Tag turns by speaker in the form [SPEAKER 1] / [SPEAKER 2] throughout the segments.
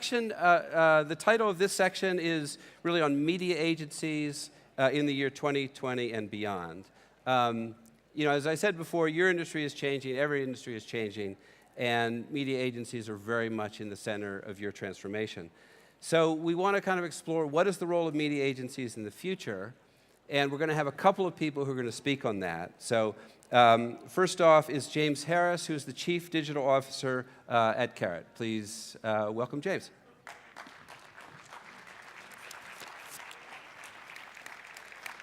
[SPEAKER 1] The title of this section is really on media agencies in the year 2020 and beyond. As I said before, your industry is changing, every industry is changing, and media agencies are very much in the center of your transformation. So we want to kind of explore what is the role of media agencies in the future, and we're going to have a couple of people who are going to speak on that. So first off is James Harris, who's the Chief Digital Officer at Carat. Please welcome James.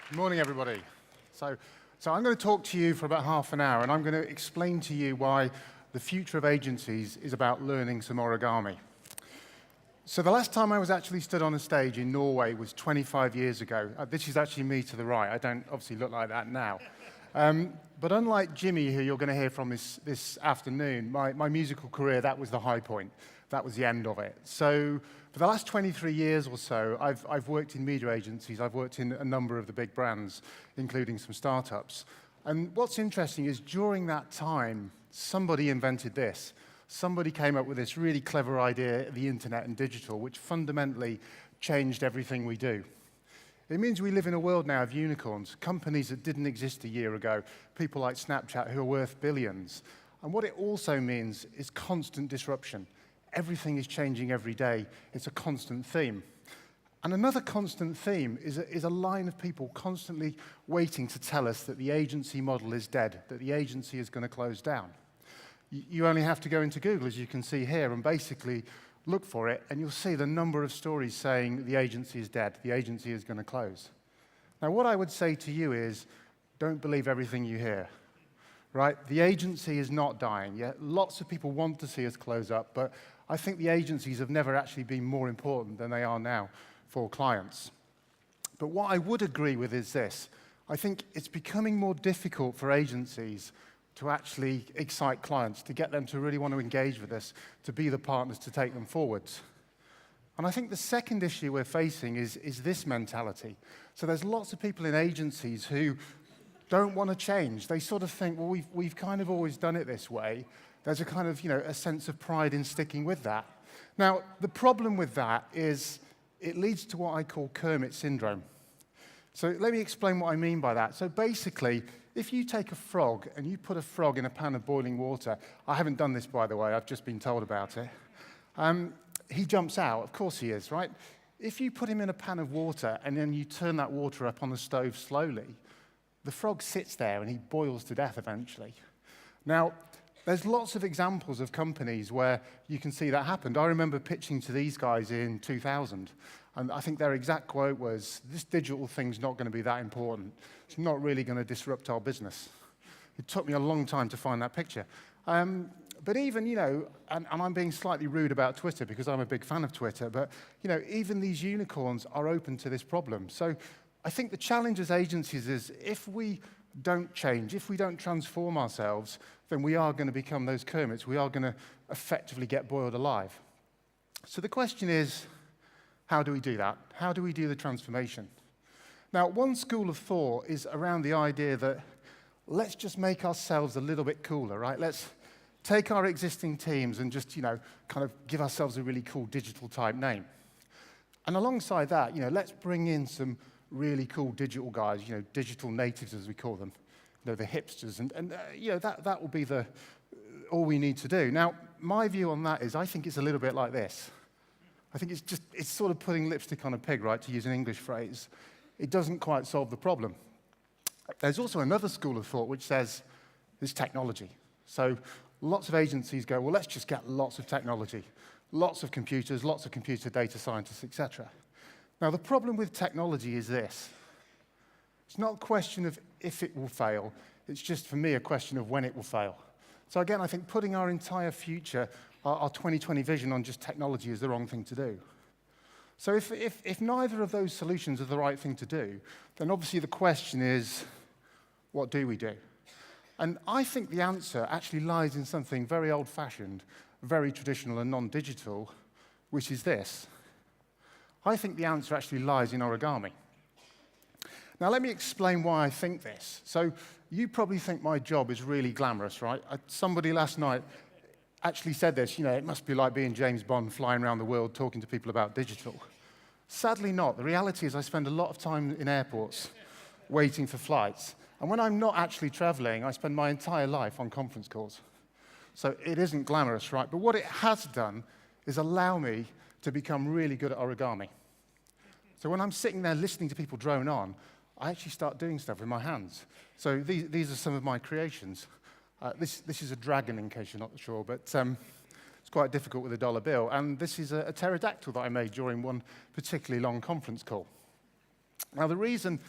[SPEAKER 2] Good morning, everybody. So I'm going to talk to you for about half an hour, and I'm going to explain to you why the future of agencies is about learning some origami. So the last time I was actually stood on a stage in Norway was 25 years ago. This is actually me to the right. I don't obviously look like that now. But unlike Jimmy, who you're going to hear from this afternoon, my musical career, that was the high point. That was the end of it. So for the last 23 years or so, I've worked in media agencies. I've worked in a number of the big brands, including some startups. And what's interesting is during that time, somebody invented this. Somebody came up with this really clever idea, the internet and digital, which fundamentally changed everything we do. It means we live in a world now of unicorns, companies that didn't exist a year ago, people like Snapchat who are worth billions. And what it also means is constant disruption. Everything is changing every day. It's a constant theme. And another constant theme is a line of people constantly waiting to tell us that the agency model is dead, that the agency is going to close down. You only have to go into Google, as you can see here, and basically look for it, and you'll see the number of stories saying the agency is dead, the agency is going to close. Now, what I would say to you is, don't believe everything you hear, right? The agency is not dying. Yeah, lots of people want to see us close up, but I think the agencies have never actually been more important than they are now for clients. But what I would agree with is this. I think it's becoming more difficult for agencies to actually excite clients, to get them to really want to engage with us, to be the partners to take them forwards. And I think the second issue we're facing is this mentality. So there's lots of people in agencies who don't want to change. They sort of think, well, we've kind of always done it this way. There's a kind of, a sense of pride in sticking with that. Now, the problem with that is it leads to what I call Kermit syndrome. So let me explain what I mean by that. So basically, if you take a frog and you put a frog in a pan of boiling water, I haven't done this, by the way, I've just been told about it, he jumps out, of course he is, right? If you put him in a pan of water and then you turn that water up on the stove slowly, the frog sits there and he boils to death eventually. Now, there's lots of examples of companies where you can see that happened. I remember pitching to these guys in 2000, and I think their exact quote was, this digital thing's not going to be that important. It's not really going to disrupt our business. It took me a long time to find that picture. But even, and I'm being slightly rude about Twitter because I'm a big fan of Twitter, but, even these unicorns are open to this problem. So I think the challenge as agencies is if we don't change, if we don't transform ourselves, then we are going to become those Kermits. We are going to effectively get boiled alive. So the question is, how do we do that? How do we do the transformation? Now, one school of thought is around the idea that let's just make ourselves a little bit cooler, right? Let's take our existing teams and just, kind of give ourselves a really cool digital type name. And alongside that, let's bring in some really cool digital guys, digital natives as we call them, the hipsters, and that will be all we need to do. Now, my view on that is I think it's a little bit like this. I think it's sort of putting lipstick on a pig, right, to use an English phrase. It doesn't quite solve the problem. There's also another school of thought which says it's technology. So lots of agencies go, well, let's just get lots of technology, lots of computers, lots of computer data scientists, etc. Now, the problem with technology is this. It's not a question of if it will fail. It's just, for me, a question of when it will fail. So again, I think putting our entire future, our 2020 vision on just technology is the wrong thing to do. So if neither of those solutions are the right thing to do, then obviously the question is, what do we do? And I think the answer actually lies in something very old-fashioned, very traditional and non-digital, which is this. I think the answer actually lies in origami. Now, let me explain why I think this. So you probably think my job is really glamorous, right? Somebody last night actually said this, it must be like being James Bond flying around the world talking to people about digital. Sadly not. The reality is I spend a lot of time in airports waiting for flights. And when I'm not actually traveling, I spend my entire life on conference calls. So it isn't glamorous, right? But what it has done is allow me to become really good at origami. So when I'm sitting there listening to people drone on, I actually start doing stuff with my hands. So these are some of my creations. This is a dragon, in case you're not sure, but it's quite difficult with a dollar bill. And this is a pterodactyl that I made during one particularly long conference call. Now, the reason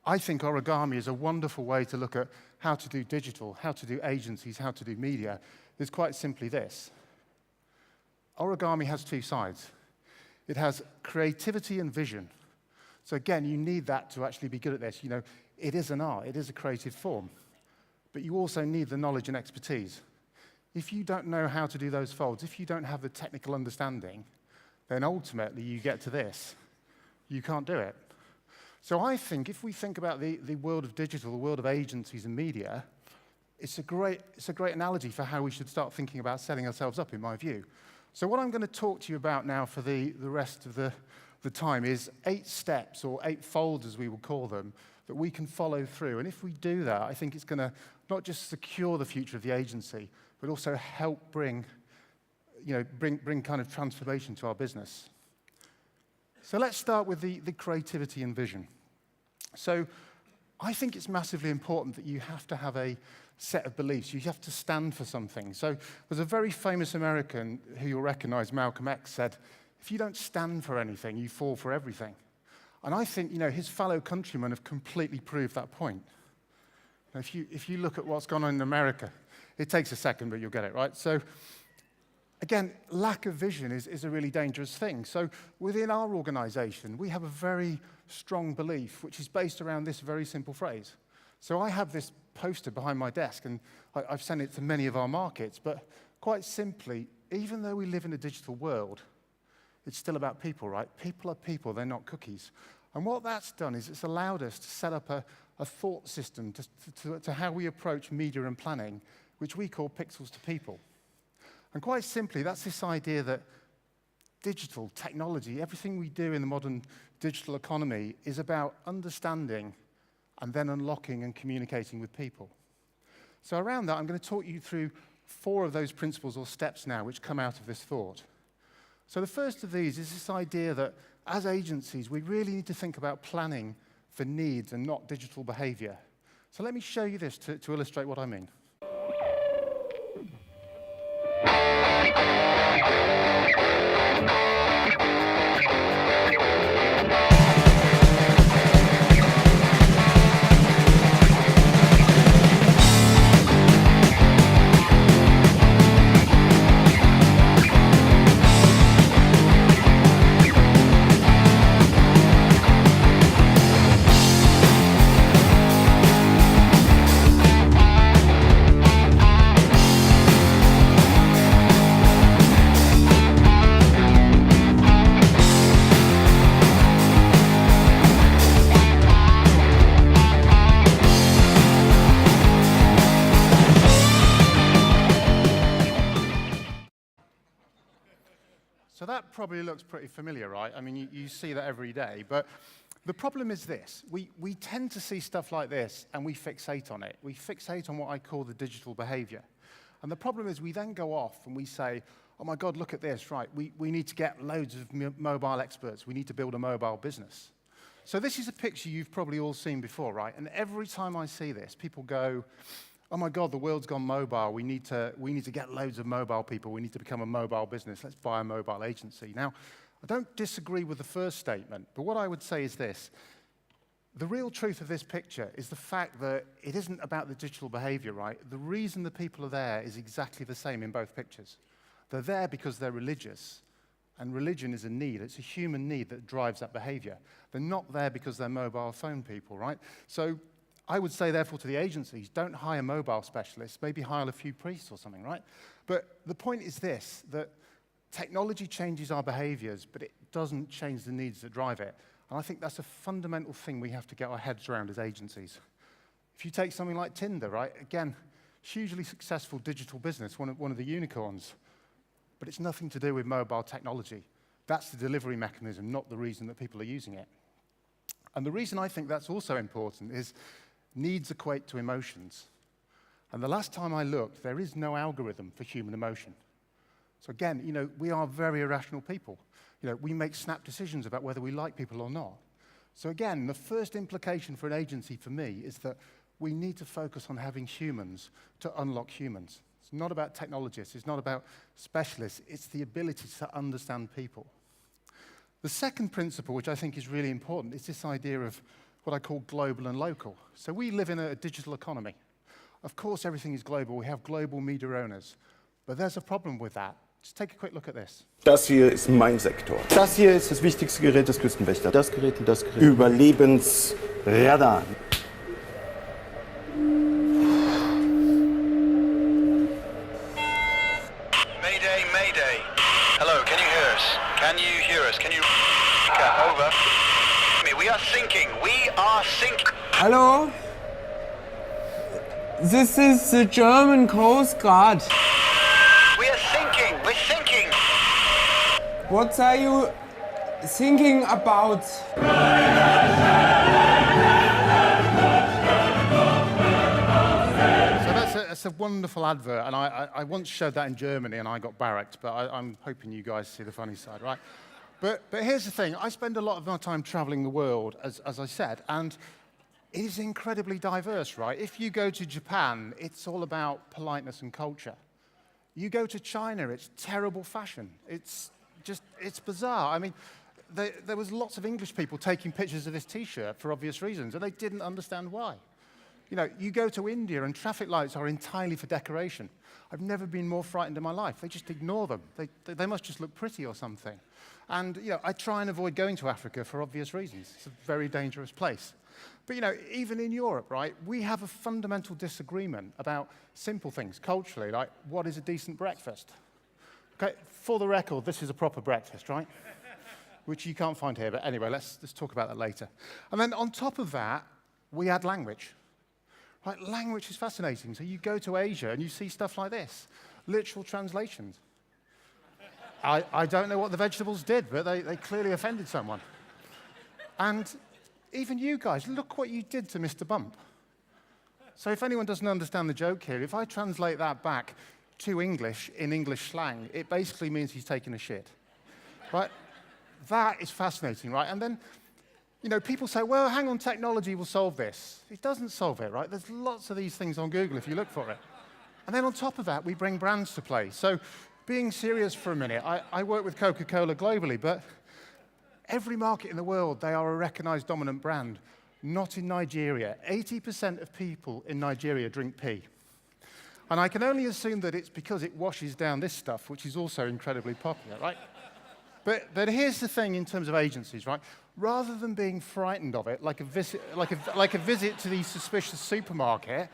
[SPEAKER 2] I think origami is a wonderful way to look at how to do digital, how to do agencies, how to do media is quite simply this. Origami has two sides. It has creativity and vision. So again, you need that to actually be good at this. It is an art, it is a creative form. But you also need the knowledge and expertise. If you don't know how to do those folds, if you don't have the technical understanding, then ultimately you get to this. You can't do it. So I think if we think about the world of digital, the world of agencies and media, it's a great analogy for how we should start thinking about setting ourselves up, in my view. So what I'm going to talk to you about now for the rest of the time is 8 steps, or 8 folds as we will call them, that we can follow through. And if we do that, I think it's going to not just secure the future of the agency, but also help bring kind of transformation to our business. So let's start with the creativity and vision. So I think it's massively important that you have to have a set of beliefs. You have to stand for something. So there's a very famous American who you'll recognize, Malcolm X, said, if you don't stand for anything, you fall for everything. And I think, his fellow countrymen have completely proved that point. If you look at what's gone on in America, it takes a second, but you'll get it, right? So again, lack of vision is a really dangerous thing. So within our organization, we have a very strong belief, which is based around this very simple phrase. So I have this poster behind my desk, and I've sent it to many of our markets, but quite simply, even though we live in a digital world, it's still about people, right? People are people, they're not cookies. And what that's done is it's allowed us to set up a thought system to how we approach media and planning, which we call pixels to people. And quite simply, that's this idea that digital, technology, everything we do in the modern digital economy is about understanding and then unlocking and communicating with people. So around that, I'm going to talk you through 4 of those principles or steps now which come out of this thought. So the first of these is this idea that as agencies, we really need to think about planning for needs and not digital behavior. So let me show you this to illustrate what I mean. So that probably looks pretty familiar, right? I mean, you see that every day. But the problem is this. We tend to see stuff like this, and we fixate on it. We fixate on what I call the digital behavior. And the problem is we then go off and we say, oh, my God, look at this, right? We need to get loads of mobile experts. We need to build a mobile business. So this is a picture you've probably all seen before, right? And every time I see this, people go, oh my God, the world's gone mobile. We need to get loads of mobile people. We need to become a mobile business. Let's buy a mobile agency. Now, I don't disagree with the first statement, but what I would say is this. The real truth of this picture is the fact that it isn't about the digital behavior, right? The reason the people are there is exactly the same in both pictures. They're there because they're religious, and religion is a need. It's a human need that drives that behavior. They're not there because they're mobile phone people, right? So I would say, therefore, to the agencies, don't hire mobile specialists, maybe hire a few priests or something, right? But the point is this, that technology changes our behaviors, but it doesn't change the needs that drive it. And I think that's a fundamental thing we have to get our heads around as agencies. If you take something like Tinder, right? Again, hugely successful digital business, one of the unicorns. but it's nothing to do with mobile technology. That's the delivery mechanism, not the reason that people are using it. And the reason I think that's also important is needs equate to emotions. And the last time I looked, there is no algorithm for human emotion. So again, we are very irrational people. We make snap decisions about whether we like people or not. So again, the first implication for an agency for me is that we need to focus on having humans to unlock humans. It's not about technologists, it's not about specialists, it's the ability to understand people. The second principle, which I think is really important, is this idea of what I call global and local. So we live in a digital economy. Of course, everything is global. We have global media owners. But there's a problem with that. Just take a quick look at this.
[SPEAKER 3] Das hier ist mein Sektor. Das hier ist das wichtigste Gerät des Küstenwächters. Das Gerät und das Gerät. Überlebensradar.
[SPEAKER 4] Mayday, Mayday. Hello, can you hear us? Can you hear us? Can you... Over. We are sinking. We are sinking.
[SPEAKER 5] Hello? This is the German Coast Guard.
[SPEAKER 4] We are sinking. We're sinking.
[SPEAKER 5] What are you thinking about?
[SPEAKER 2] That's a wonderful advert, and I once showed that in Germany and I got barracked, but I'm hoping you guys see the funny side, right? But here's the thing, I spend a lot of my time traveling the world, as I said, and it is incredibly diverse, right? If you go to Japan, it's all about politeness and culture. You go to China, it's terrible fashion. It's bizarre. I mean, there was lots of English people taking pictures of this T-shirt for obvious reasons, and they didn't understand why. You go to India and traffic lights are entirely for decoration. I've never been more frightened in my life. They just ignore them. They must just look pretty or something. And, I try and avoid going to Africa for obvious reasons. It's a very dangerous place. But, even in Europe, right, we have a fundamental disagreement about simple things culturally, like what is a decent breakfast? Okay, for the record, this is a proper breakfast, right? Which you can't find here, but anyway, let's talk about that later. And then on top of that, we add language. Right, language is fascinating. So you go to Asia and you see stuff like this, literal translations. I don't know what the vegetables did, but they clearly offended someone. And even you guys, look what you did to Mr. Bump. So if anyone doesn't understand the joke here, if I translate that back to English in English slang, it basically means he's taken a shit. Right? That is fascinating, right? And then, people say, well, hang on, technology will solve this. It doesn't solve it, right? There's lots of these things on Google if you look for it. And then on top of that, we bring brands to play. So being serious for a minute, I work with Coca-Cola globally, but every market in the world, they are a recognized dominant brand. Not in Nigeria. 80% of people in Nigeria drink pee. And I can only assume that it's because it washes down this stuff, which is also incredibly popular, right? But here's the thing in terms of agencies, right? Rather than being frightened of it, like a visit to the suspicious supermarket,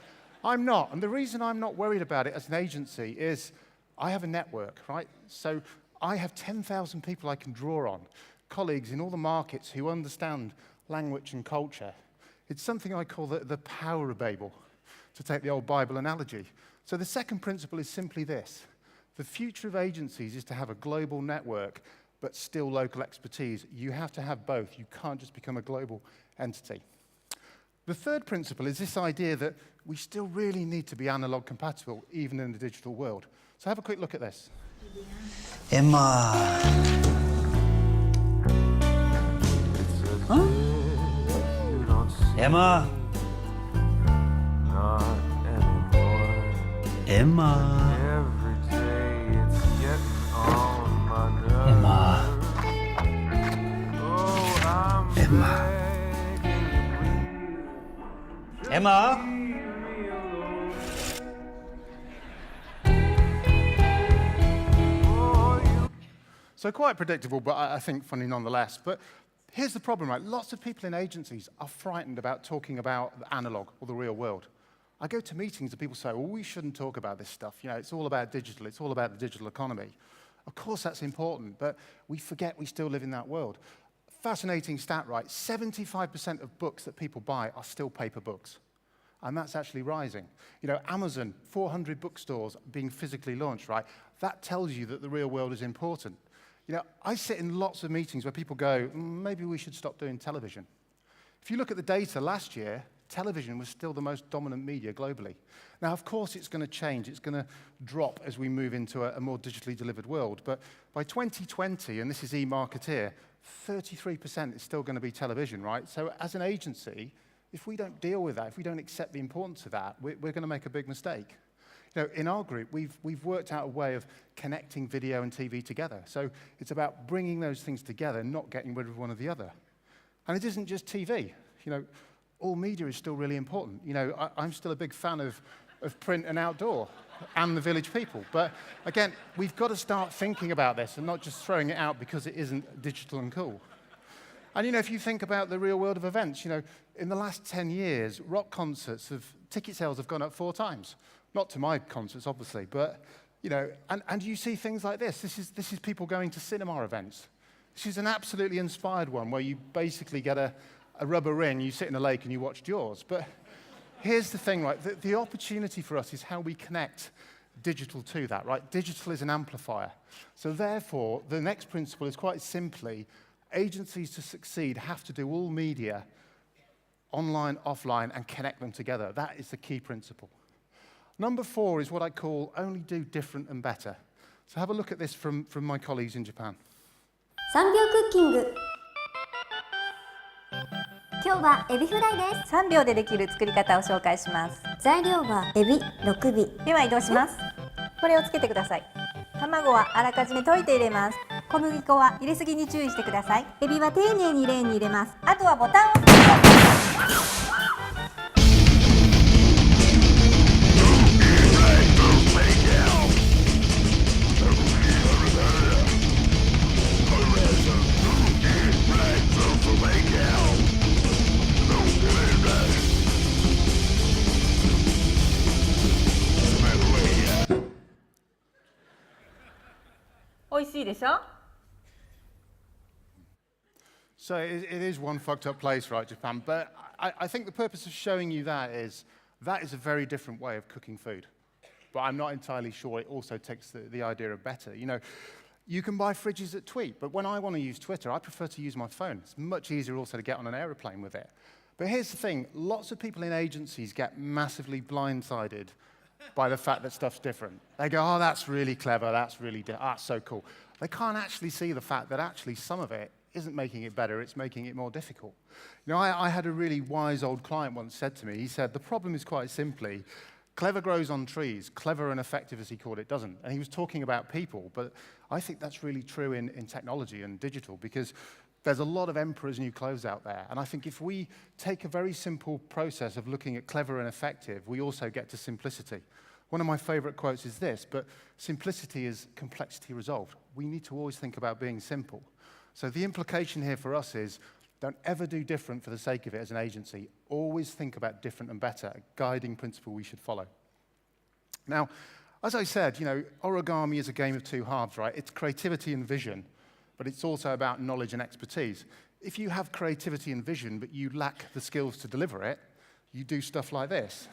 [SPEAKER 2] I'm not. And the reason I'm not worried about it as an agency is I have a network, right? So I have 10,000 people I can draw on, colleagues in all the markets who understand language and culture. It's something I call the power of Babel, to take the old Bible analogy. So the second principle is simply this. The future of agencies is to have a global network but still local expertise. You have to have both. You can't just become a global entity. The third principle is this idea that we still really need to be analog compatible, even in the digital world. So have a quick look at this.
[SPEAKER 6] Emma. Huh? Emma. Emma. Emma. Emma. Emma.
[SPEAKER 2] So quite predictable, but I think funny nonetheless. But here's the problem, right? Lots of people in agencies are frightened about talking about the analog or the real world. I go to meetings and people say, well, we shouldn't talk about this stuff. It's all about digital. It's all about the digital economy. Of course, that's important, but we forget we still live in that world. Fascinating stat, right? 75% of books that people buy are still paper books. and that's actually rising. You know, Amazon, 400 bookstores being physically launched, right? That tells you that the real world is important. You know, I sit in lots of meetings where people go, maybe we should stop doing television. If you look at the data last year, television was still the most dominant media globally. Now, of course, it's going to change. It's going to drop as we move into a more digitally delivered world. But by 2020, and this is eMarketeer, 33% is still going to be television, right? So as an agency, if we don't deal with that, if we don't accept the importance of that, we're going to make a big mistake. You know, in our group, we've worked out a way of connecting video and TV together. So it's about bringing those things together, not getting rid of one or the other. And it isn't just TV. You know, all media is still really important. You know, I'm still a big fan of print and outdoor and the Village People. But again, we've got to start thinking about this and not just throwing it out because it isn't digital and cool. And you know, if you think about the real world of events, you know, in the last 10 years, rock concerts, ticket sales have gone up 4 times. Not to my concerts, obviously, but, you know, and you see things like this. This is people going to cinema events. This is an absolutely inspired one where you basically get a rubber ring, you sit in a lake and you watch Jaws. But here's the thing, right? The opportunity for us is how we connect digital to that, right? Digital is an amplifier. So therefore, the next principle is quite simply, agencies to succeed have to do all media, online, offline, and connect them together. That is the key principle. Number 4 is what I call only do different and better. So have a look at this from my colleagues in Japan.
[SPEAKER 7] 3秒クッキング。今日はエビフライです。
[SPEAKER 8] 3秒でできる作り方を紹介します。
[SPEAKER 7] 材料はエビ6尾。
[SPEAKER 8] では移動します。これをつけてください。卵はあらかじめ溶いて入れます。小麦粉は入れすぎに注意してください。
[SPEAKER 7] エビは丁寧にレーンに入れます。
[SPEAKER 8] あとはボタンを押してください。美味しいでしょ?
[SPEAKER 2] So it is one fucked up place, right, Japan? But I think the purpose of showing you that is a very different way of cooking food. But I'm not entirely sure it also takes the idea of better. You know, you can buy fridges that tweet, but when I want to use Twitter, I prefer to use my phone. It's much easier also to get on an aeroplane with it. But here's the thing, lots of people in agencies get massively blindsided by the fact that stuff's different. They go, oh, that's really clever, that's so cool. They can't actually see the fact that actually some of it isn't making it better, it's making it more difficult. You know, I had a really wise old client once said to me, he said, the problem is quite simply, clever grows on trees, clever and effective as he called it doesn't. And he was talking about people, but I think that's really true in technology and digital because there's a lot of emperor's new clothes out there. And I think if we take a very simple process of looking at clever and effective, we also get to simplicity. One of my favorite quotes is this, but simplicity is complexity resolved. We need to always think about being simple. So the implication here for us is don't ever do different for the sake of it as an agency. Always think about different and better, a guiding principle we should follow. Now, as I said, you know, Origami is a game of 2 halves, right? It's creativity and vision, but it's also about knowledge and expertise. If you have creativity and vision, but you lack the skills to deliver it, you do stuff like this.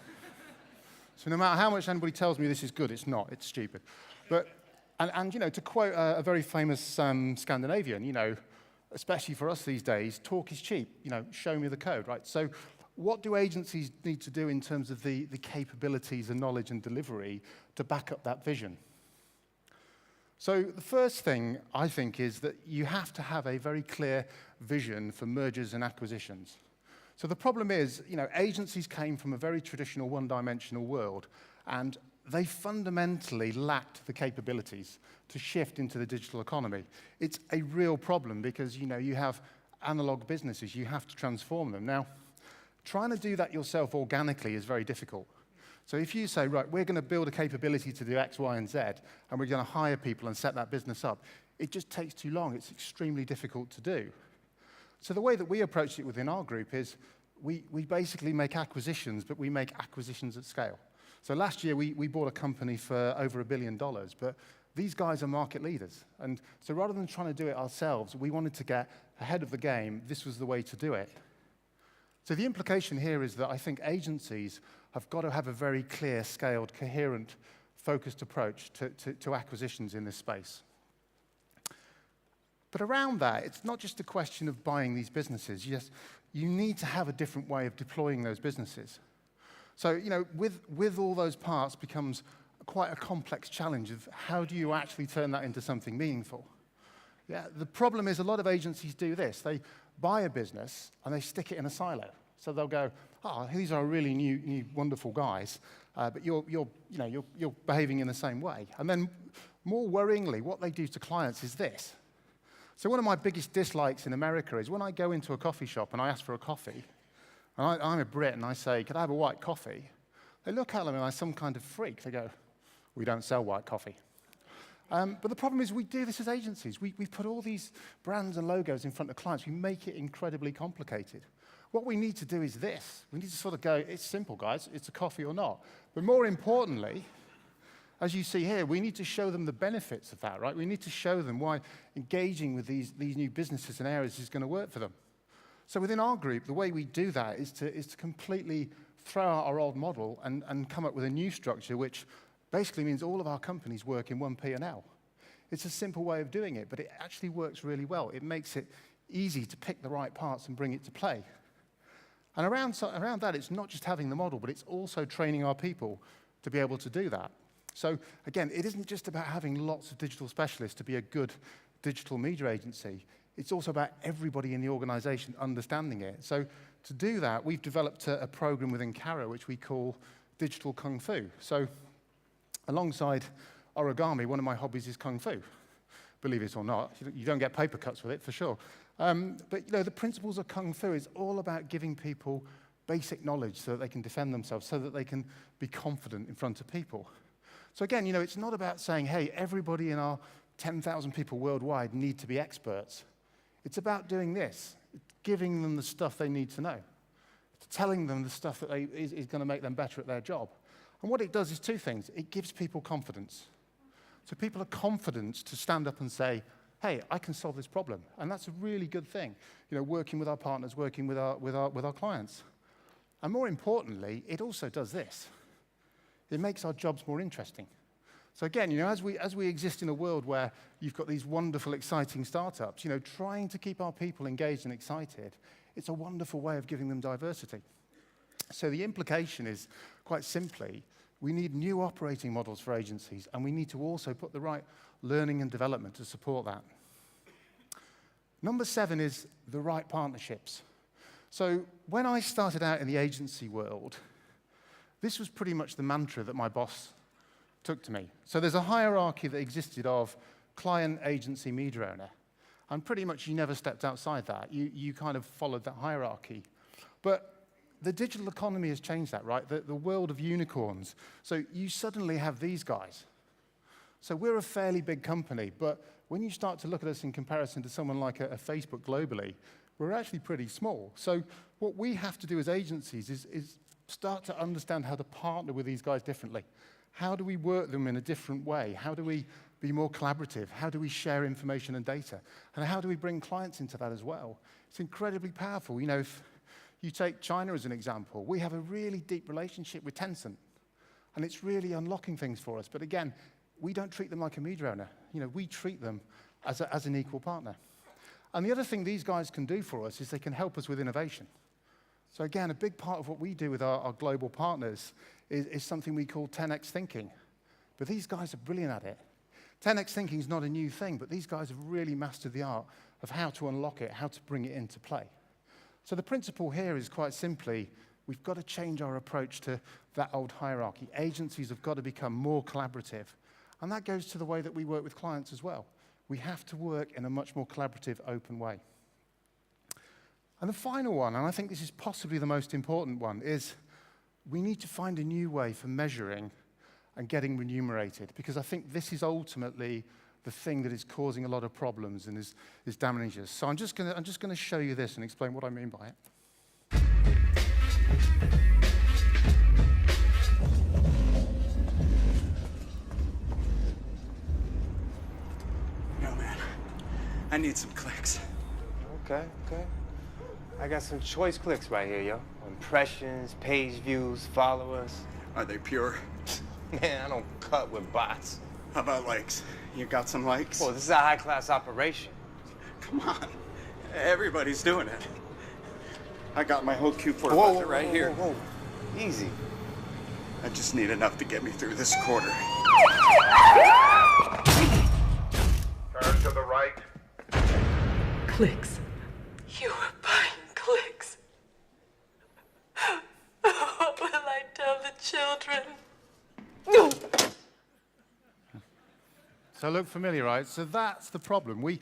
[SPEAKER 2] So no matter how much anybody tells me this is good, it's not, it's stupid. But, and you know, to quote a very famous Scandinavian, you know, especially for us these days, talk is cheap, you know, show me the code, right? So what do agencies need to do in terms of the capabilities and knowledge and delivery to back up that vision? So the first thing, I think, is that you have to have a very clear vision for mergers and acquisitions. So the problem is, you know, agencies came from a very traditional one-dimensional world, and they fundamentally lacked the capabilities to shift into the digital economy. It's a real problem because, you know, you have analog businesses, you have to transform them. Now, trying to do that yourself organically is very difficult. So if you say, right, we're going to build a capability to do X, Y, and Z, and we're going to hire people and set that business up, it just takes too long. It's extremely difficult to do. So the way that we approach it within our group is we basically make acquisitions, but we make acquisitions at scale. So last year, we bought a company for over $1 billion, but these guys are market leaders. And so rather than trying to do it ourselves, we wanted to get ahead of the game. This was the way to do it. So the implication here is that I think agencies have got to have a very clear, scaled, coherent, focused approach to acquisitions in this space. But around that, it's not just a question of buying these businesses. Yes, you need to have a different way of deploying those businesses. So, you know, with all those parts becomes quite a complex challenge of how do you actually turn that into something meaningful? Yeah, the problem is a lot of agencies do this. They buy a business and they stick it in a silo. So they'll go, oh, these are really new wonderful guys, but you're behaving in the same way. And then more worryingly, what they do to clients is this. So one of my biggest dislikes in America is when I go into a coffee shop and I ask for a coffee, and I'm a Brit and I say, could I have a white coffee? They look at me and I'm some kind of freak. They go, we don't sell white coffee. But the problem is we do this as agencies. We put all these brands and logos in front of clients. We make it incredibly complicated. What we need to do is this. We need to sort of go, it's simple, guys. It's a coffee or not. But more importantly, as you see here, we need to show them the benefits of that, right? We need to show them why engaging with these new businesses and areas is going to work for them. So within our group, the way we do that is to completely throw out our old model and come up with a new structure, which basically means all of our companies work in one P&L. It's a simple way of doing it, but it actually works really well. It makes it easy to pick the right parts and bring it to play. And around that, it's not just having the model, but it's also training our people to be able to do that. So again, it isn't just about having lots of digital specialists to be a good digital media agency. It's also about everybody in the organization understanding it. So to do that, we've developed a program within Carat, which we call Digital Kung Fu. So alongside Origami, one of my hobbies is Kung Fu. Believe it or not, you don't get paper cuts with it, for sure. But you know, the principles of Kung Fu is all about giving people basic knowledge so that they can defend themselves, so that they can be confident in front of people. So again, you know, it's not about saying, hey, everybody in our 10,000 people worldwide need to be experts. It's about doing this, giving them the stuff they need to know, telling them the stuff that is going to make them better at their job. And what it does is two things. It gives people confidence. So people are confident to stand up and say, hey, I can solve this problem. And that's a really good thing, you know, working with our partners, working with our clients. And more importantly, it also does this. It makes our jobs more interesting. So again, you know, as we exist in a world where you've got these wonderful, exciting startups, you know, trying to keep our people engaged and excited, it's a wonderful way of giving them diversity. So the implication is, quite simply, we need new operating models for agencies, and we need to also put the right learning and development to support that. Number 7 is the right partnerships. So when I started out in the agency world, this was pretty much the mantra that my boss took to me. So there's a hierarchy that existed of client, agency, media owner. And pretty much you never stepped outside that. You kind of followed that hierarchy. But the digital economy has changed that, right? The world of unicorns. So you suddenly have these guys. So we're a fairly big company, but when you start to look at us in comparison to someone like a Facebook globally, we're actually pretty small. So what we have to do as agencies is start to understand how to partner with these guys differently. How do we work them in a different way? How do we be more collaborative? How do we share information and data? And how do we bring clients into that as well? It's incredibly powerful. You know, if you take China as an example, we have a really deep relationship with Tencent, and it's really unlocking things for us. But again, we don't treat them like a media owner. You know, we treat them as an equal partner. And the other thing these guys can do for us is they can help us with innovation. So again, a big part of what we do with our global partners is something we call 10x thinking. But these guys are brilliant at it. 10x thinking is not a new thing, but these guys have really mastered the art of how to unlock it, how to bring it into play. So the principle here is quite simply, we've got to change our approach to that old hierarchy. Agencies have got to become more collaborative. And that goes to the way that we work with clients as well. We have to work in a much more collaborative, open way. And the final one, and I think this is possibly the most important one, is we need to find a new way for measuring and getting remunerated, because I think this is ultimately the thing that is causing a lot of problems and is damaging us. So I'm just going to show you this and explain what I mean by it.
[SPEAKER 6] Yo, man, I need some clicks.
[SPEAKER 9] Okay. I got some choice clicks right here, yo. Impressions, page views, followers.
[SPEAKER 10] Are they pure?
[SPEAKER 9] Man, I don't cut with bots.
[SPEAKER 10] How about likes? You got some likes?
[SPEAKER 9] Well, this is a high-class operation.
[SPEAKER 10] Come on. Everybody's doing it. I got my whole Q4
[SPEAKER 9] Whoa,
[SPEAKER 10] budget right here.
[SPEAKER 9] Whoa. Easy.
[SPEAKER 10] I just need enough to get me through this quarter.
[SPEAKER 4] Turn to the right.
[SPEAKER 11] Clicks. You were buying clicks. What will I tell the children?
[SPEAKER 2] So look familiar, right? So that's the problem. We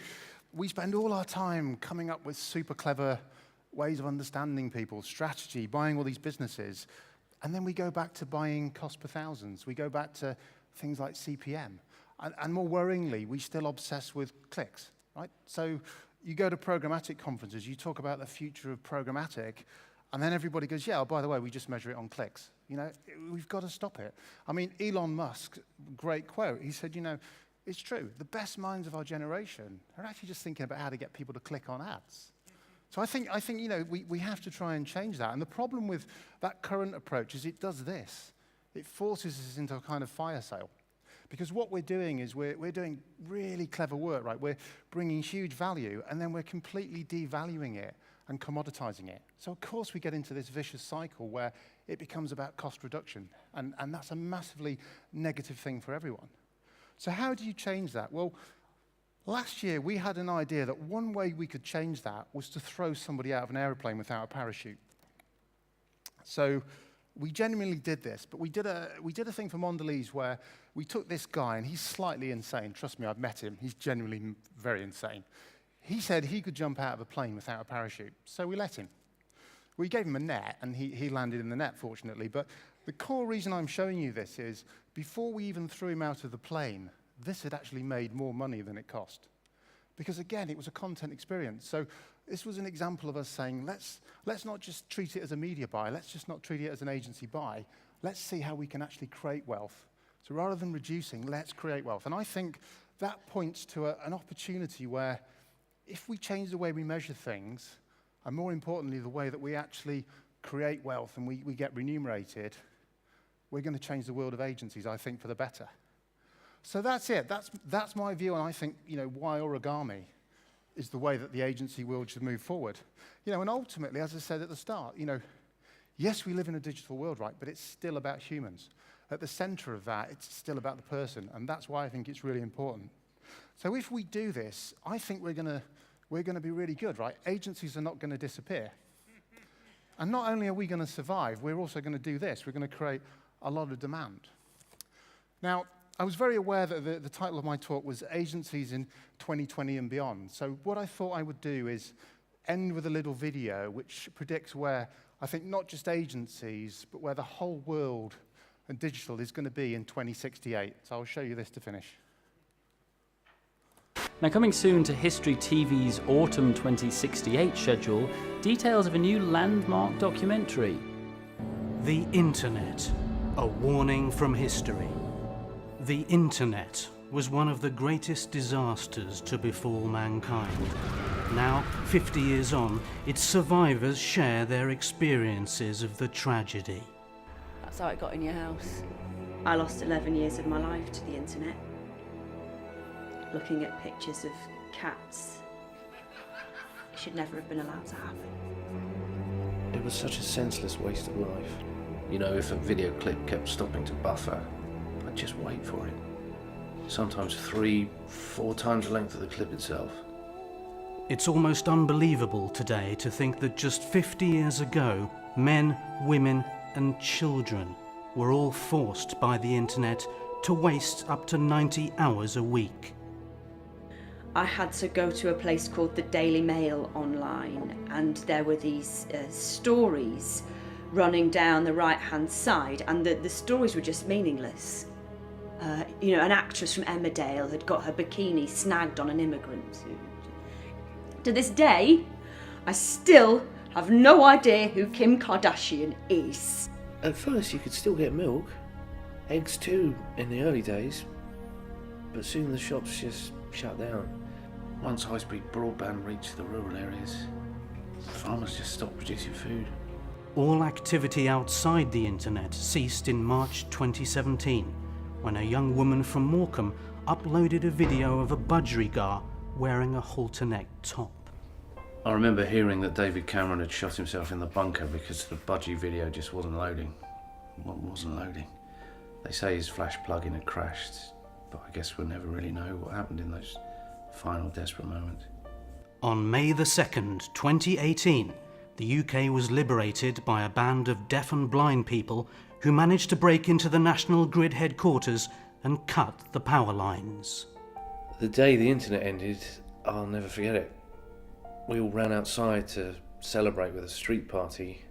[SPEAKER 2] spend all our time coming up with super clever ways of understanding people, strategy, buying all these businesses, and then we go back to buying cost per thousands. We go back to things like CPM. And more worryingly, we still obsess with clicks, right? So you go to programmatic conferences, you talk about the future of programmatic, and then everybody goes, yeah, oh, by the way, we just measure it on clicks. You know, we've got to stop it. I mean, Elon Musk, great quote, he said, you know, it's true, the best minds of our generation are actually just thinking about how to get people to click on ads. So I think you know, we have to try and change that. And the problem with that current approach is it does this. It forces us into a kind of fire sale. Because what we're doing is we're doing really clever work, right? We're bringing huge value, and then we're completely devaluing it and commoditizing it. So of course we get into this vicious cycle where it becomes about cost reduction, and that's a massively negative thing for everyone. So how do you change that? Well, last year we had an idea that one way we could change that was to throw somebody out of an airplane without a parachute. So we genuinely did this, but we did a thing for Mondelez where we took this guy, and he's slightly insane. Trust me, I've met him. He's genuinely very insane. He said he could jump out of a plane without a parachute, so we let him. We gave him a net, and he landed in the net, fortunately. But the core reason I'm showing you this is, before we even threw him out of the plane, this had actually made more money than it cost. Because again, it was a content experience. So this was an example of us saying, let's not just treat it as a media buy, let's just not treat it as an agency buy, let's see how we can actually create wealth. So rather than reducing, let's create wealth. And I think that points to an opportunity where if we change the way we measure things, and more importantly, the way that we actually create wealth and we get remunerated, we're going to change the world of agencies, I think, for the better. So that's it. That's my view, and I think, you know, why Origami is the way that the agency world should move forward. You know, and ultimately, as I said at the start, you know, yes, we live in a digital world, right, but it's still about humans. At the center of that, it's still about the person, and that's why I think it's really important. So if we do this, I think we're going to be really good, right? Agencies are not going to disappear. And not only are we going to survive, we're also going to do this. We're going to create a lot of demand. Now, I was very aware that the title of my talk was Agencies in 2020 and Beyond. So what I thought I would do is end with a little video which predicts where I think not just agencies, but where the whole world and digital is going to be in 2068. So I'll show you this to finish.
[SPEAKER 12] Now, coming soon to History TV's Autumn 2068 schedule, details of a new landmark documentary.
[SPEAKER 13] The Internet, a warning from history. The Internet was one of the greatest disasters to befall mankind. Now, 50 years on, its survivors share their experiences of the tragedy.
[SPEAKER 14] That's how it got in your house. I lost 11 years of my life to the internet. Looking at pictures of cats. It should never have been allowed to happen.
[SPEAKER 15] It was such a senseless waste of life. You know, if a video clip kept stopping to buffer, I'd just wait for it. Sometimes 3, 4 times the length of the clip itself.
[SPEAKER 13] It's almost unbelievable today to think that just 50 years ago, men, women, and children were all forced by the internet to waste up to 90 hours a week.
[SPEAKER 14] I had to go to a place called the Daily Mail online, and there were these stories running down the right-hand side, and the stories were just meaningless. You know, an actress from Emmerdale had got her bikini snagged on an immigrant suit. To this day, I still have no idea who Kim Kardashian is.
[SPEAKER 15] At first you could still get milk, eggs too in the early days, but soon the shops just shut down once high-speed broadband reached the rural areas. Farmers just stopped producing food.
[SPEAKER 13] All activity outside the internet ceased in March 2017, when a young woman from Morecambe uploaded a video of a budgerigar wearing a halter-neck top.
[SPEAKER 15] I remember hearing that David Cameron had shot himself in the bunker because the budgie video just wasn't loading. What wasn't loading? They say his flash plug-in had crashed, but I guess we'll never really know what happened in those final desperate moments.
[SPEAKER 13] On May the 2nd, 2018, the UK was liberated by a band of deaf and blind people who managed to break into the National Grid headquarters and cut the power lines.
[SPEAKER 15] The day the internet ended, I'll never forget it. We all ran outside to celebrate with a street party,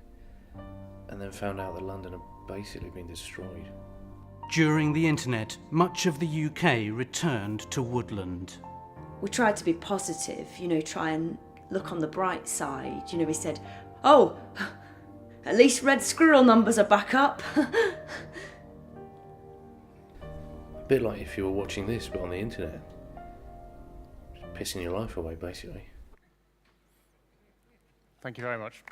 [SPEAKER 15] and then found out that London had basically been destroyed.
[SPEAKER 13] During the internet, much of the UK returned to woodland.
[SPEAKER 14] We tried to be positive, try and look on the bright side. We said, oh, at least red squirrel numbers are back up.
[SPEAKER 15] A bit like if you were watching this, but on the internet. Just pissing your life away, basically.
[SPEAKER 2] Thank you very much.